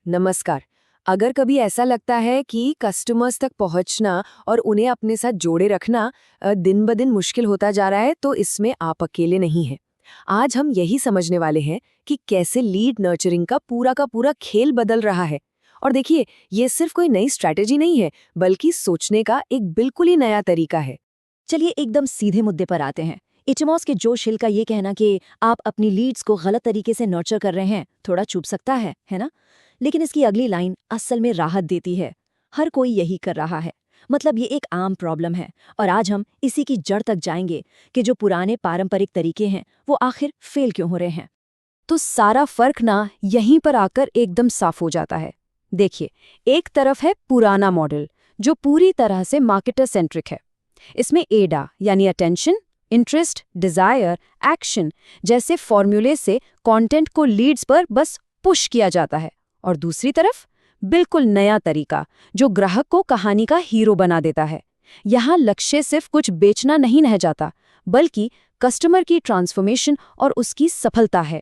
नमस्कार। अगर कभी ऐसा लगता है कि कस्टमर्स तक पहुंचना और उन्हें अपने साथ जोड़े रखना दिन ब दिन मुश्किल होता जा रहा है, तो इसमें आप अकेले नहीं हैं। आज हम यही समझने वाले हैं कि कैसे लीड नर्चरिंग का पूरा खेल बदल रहा है। और देखिए, ये सिर्फ कोई नई स्ट्रैटेजी नहीं है, बल्कि सोचने का एक बिल्कुल ही नया तरीका है। चलिए एकदम सीधे मुद्दे पर आते हैं। इचमॉस के जोश हिल का ये कहना कि आप अपनी लीड्स को गलत तरीके से नर्चर कर रहे हैं थोड़ा चुभ सकता है ना? लेकिन इसकी अगली लाइन असल में राहत देती है। हर कोई यही कर रहा है। मतलब ये एक आम प्रॉब्लम है और आज हम इसी की जड़ तक जाएंगे कि जो पुराने पारंपरिक तरीके हैं वो आखिर फेल क्यों हो रहे हैं। तो सारा फर्क ना यहीं पर आकर एकदम साफ हो जाता है। देखिए, एक तरफ है पुराना मॉडल जो पूरी तरह से मार्केटर सेंट्रिक है। इसमें एडा यानी अटेंशन, इंटरेस्ट, डिजायर, एक्शन जैसे फॉर्मूले से कंटेंट को लीड्स पर बस पुश किया जाता है। और दूसरी तरफ बिल्कुल नया तरीका जो ग्राहक को कहानी का हीरो बना देता है। यहाँ लक्ष्य सिर्फ कुछ बेचना नहीं रह जाता, बल्कि कस्टमर की ट्रांसफॉर्मेशन और उसकी सफलता है।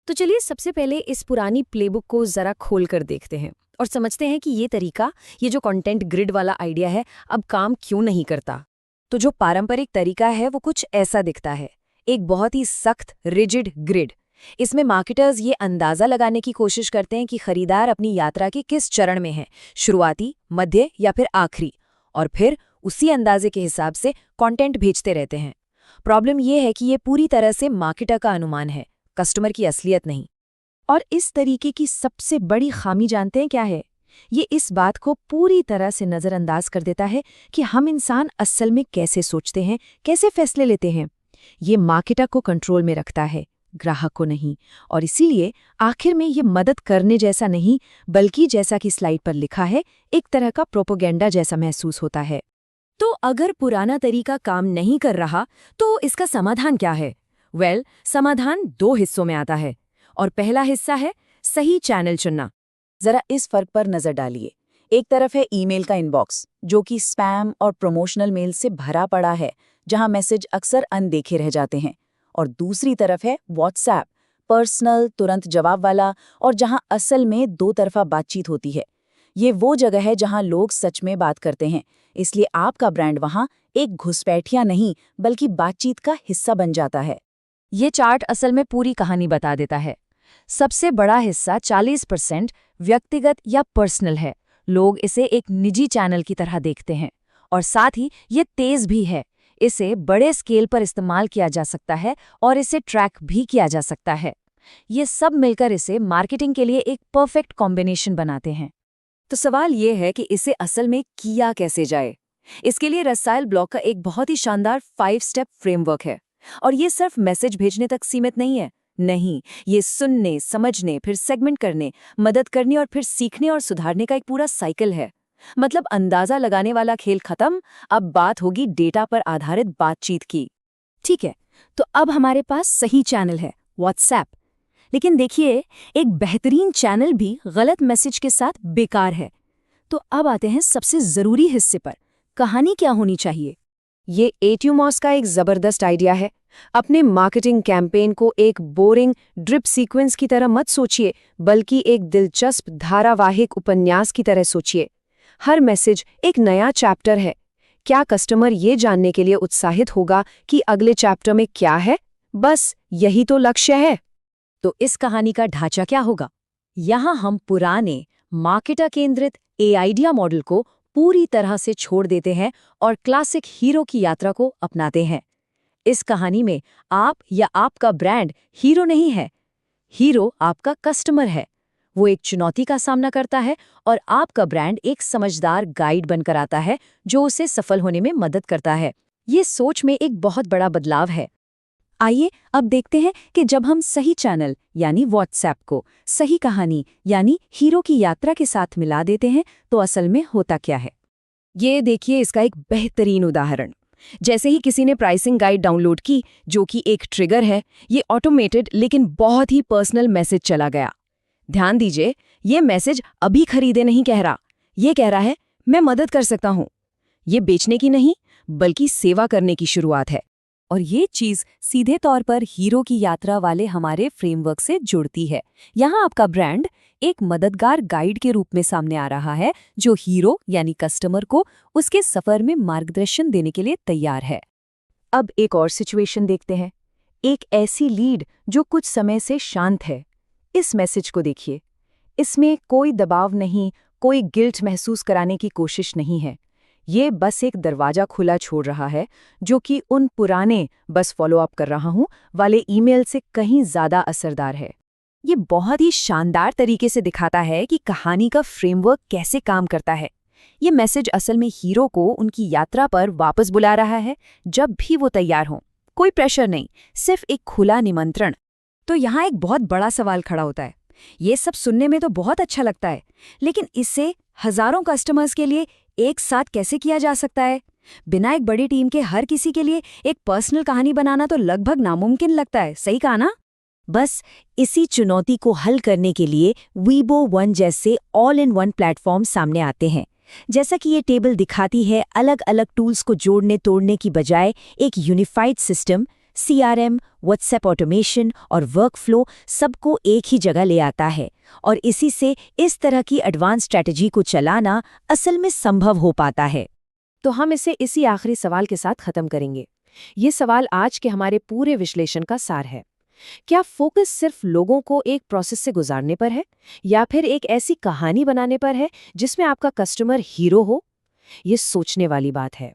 तो चलिए सबसे पहले इस पुरानी प्लेबुक को जरा खोल कर देखते हैं और समझते हैं कि ये तरीका, ये जो कंटेंट ग्रिड वाला आइडिया है, अब काम क्यों नहीं करता। तो जो पारंपरिक तरीका है वो कुछ ऐसा दिखता है, एक बहुत ही सख्त रिजिड ग्रिड। इसमें मार्केटर्स ये अंदाजा लगाने की कोशिश करते हैं कि खरीदार अपनी यात्रा के किस चरण में है, शुरुआती, मध्य या फिर आखिरी, और फिर उसी अंदाजे के हिसाब से कंटेंट भेजते रहते हैं। प्रॉब्लम ये है कि ये पूरी तरह से मार्केटर का अनुमान है, कस्टमर की असलियत नहीं। और इस तरीके की सबसे बड़ी खामी जानते हैं क्या है? ये इस बात को पूरी तरह से नज़रअंदाज कर देता है कि हम इंसान असल में कैसे सोचते हैं, कैसे फैसले लेते हैं। ये मार्केटर को कंट्रोल में रखता है, ग्राहक को नहीं। और इसीलिए आखिर में ये मदद करने जैसा नहीं, बल्कि जैसा कि स्लाइड पर लिखा है, एक तरह का प्रोपोगेंडा जैसा महसूस होता है। तो अगर पुराना तरीका काम नहीं कर रहा, तो इसका समाधान क्या है? समाधान दो हिस्सों में आता है। और पहला हिस्सा है सही चैनल चुनना। जरा इस फर्क पर नजर डालिए। एक तरफ है ईमेल का इनबॉक्स, जो कि स्पैम और प्रमोशनल मेल से भरा पड़ा है, जहां मैसेज अक्सर अनदेखे रह जाते हैं। और दूसरी तरफ है व्हाट्सएप, पर्सनल, तुरंत जवाब वाला, और जहां असल में दो तरफा बातचीत होती है। ये वो जगह है जहां लोग सच में बात करते हैं, इसलिए आपका ब्रांड वहां एक घुसपैठिया नहीं, बल्कि बातचीत का हिस्सा बन जाता है। ये चार्ट असल में पूरी कहानी बता देता है। सबसे बड़ा हिस्सा 40% व्यक्तिगत या पर्सनल है। लोग इसे एक निजी चैनल की तरह देखते हैं, और साथ ही ये तेज भी है। इसे बड़े स्केल पर इस्तेमाल किया जा सकता है और इसे ट्रैक भी किया जा सकता है। ये सब मिलकर इसे मार्केटिंग के लिए एक परफेक्ट कॉम्बिनेशन बनाते हैं। तो सवाल ये है कि इसे असल में किया कैसे जाए। इसके लिए रसायल ब्लॉक का एक बहुत ही शानदार 5 स्टेप फ्रेमवर्क है। और ये सिर्फ मैसेज भेजने तक सीमित नहीं है। नहीं, ये सुनने, समझने, फिर सेगमेंट करने, मदद करने और फिर सीखने और सुधारने का एक पूरा साइकिल है। मतलब अंदाजा लगाने वाला खेल खत्म, अब बात होगी डेटा पर आधारित बातचीत की। ठीक है, तो अब हमारे पास सही चैनल है, व्हाट्सएप। लेकिन देखिए, एक बेहतरीन चैनल भी गलत मैसेज के साथ बेकार है। तो अब आते हैं सबसे जरूरी हिस्से पर, कहानी क्या होनी चाहिए। ये एट्यूमॉस का एक जबरदस्त आइडिया है। अपने मार्केटिंग कैंपेन को एक बोरिंग ड्रिप सीक्वेंस की तरह मत सोचिए, बल्कि एक दिलचस्प धारावाहिक उपन्यास की तरह सोचिए। हर मैसेज एक नया चैप्टर है। क्या कस्टमर ये जानने के लिए उत्साहित होगा कि अगले चैप्टर में क्या है? बस यही तो लक्ष्य है। तो इस कहानी का ढांचा क्या होगा? यहाँ हम पुराने मार्केटर केंद्रित आइडिया मॉडल को पूरी तरह से छोड़ देते हैं और क्लासिक हीरो की यात्रा को अपनाते हैं। इस कहानी में आप या आपका ब्रांड हीरो नहीं है। हीरो आपका कस्टमर है। वो एक चुनौती का सामना करता है और आपका ब्रांड एक समझदार गाइड बनकर आता है जो उसे सफल होने में मदद करता है। ये सोच में एक बहुत बड़ा बदलाव है। आइए अब देखते हैं कि जब हम सही चैनल यानी व्हाट्सएप को सही कहानी यानी हीरो की यात्रा के साथ मिला देते हैं तो असल में होता क्या है। ये देखिए इसका एक बेहतरीन उदाहरण। जैसे ही किसी ने प्राइसिंग गाइड डाउनलोड की, जो कि एक ट्रिगर है, ये ऑटोमेटेड लेकिन बहुत ही पर्सनल मैसेज चला गया। ध्यान दीजिए, ये मैसेज अभी खरीदे नहीं कह रहा, ये कह रहा है मैं मदद कर सकता हूँ। ये बेचने की नहीं, बल्कि सेवा करने की शुरुआत है। और ये चीज सीधे तौर पर हीरो की यात्रा वाले हमारे फ्रेमवर्क से जुड़ती है। यहाँ आपका ब्रांड एक मददगार गाइड के रूप में सामने आ रहा है जो हीरो यानी कस्टमर को उसके सफर में मार्गदर्शन देने के लिए तैयार है। अब एक और सिचुएशन देखते हैं। एक ऐसी लीड जो कुछ समय से शांत है। इस मैसेज को देखिए। इसमें कोई दबाव नहीं, कोई गिल्ट महसूस कराने की कोशिश नहीं है। ये बस एक दरवाजा खुला छोड़ रहा है जो कि उन पुराने बस फॉलो अप कर रहा हूं वाले ईमेल से कहीं ज्यादा असरदार है। ये बहुत ही शानदार तरीके से दिखाता है कि कहानी का फ्रेमवर्क कैसे काम करता है। ये मैसेज असल में हीरो को उनकी यात्रा पर वापस बुला रहा है जब भी वो तैयार हों। कोई प्रेशर नहीं, सिर्फ एक खुला निमंत्रण। तो यहाँ एक बहुत बड़ा सवाल खड़ा होता है। ये सब सुनने में तो बहुत अच्छा लगता है, लेकिन इससे हजारों कस्टमर्स के लिए एक साथ कैसे किया जा सकता है? बिना एक बड़ी टीम के हर किसी के लिए एक पर्सनल कहानी बनाना तो लगभग नामुमकिन लगता है, सही कहा ना? बस इसी चुनौती को हल करने के लिए वीबो वन जैसे ऑल इन वन प्लेटफॉर्म सामने आते हैं। जैसा कि ये टेबल दिखाती है, अलग अलग टूल्स को जोड़ने तोड़ने की बजाय एक unified system CRM, WhatsApp automation और वर्कफ्लो सबको एक ही जगह ले आता है, और इसी से इस तरह की एडवांस स्ट्रैटेजी को चलाना असल में संभव हो पाता है। तो हम इसे इसी आखिरी सवाल के साथ खत्म करेंगे। ये सवाल आज के हमारे पूरे विश्लेषण का सार है। क्या फोकस सिर्फ लोगों को एक प्रोसेस से गुजारने पर है, या फिर एक ऐसी कहानी बनाने पर है जिसमें आपका कस्टमर हीरो हो? ये सोचने वाली बात है।